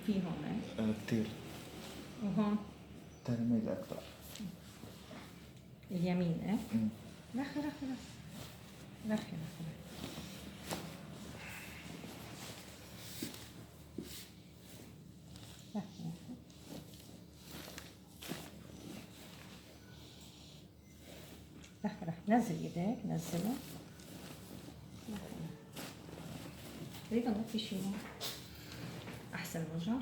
في هون كتير. وهون تلميذ أكتر. اليمين ايه؟ أمم. لخي لخي لخي لخي لخي لخي لخي لخي نزل ايديك نزله لخي لخي تقريبا ما في شي هون. احسن وجع؟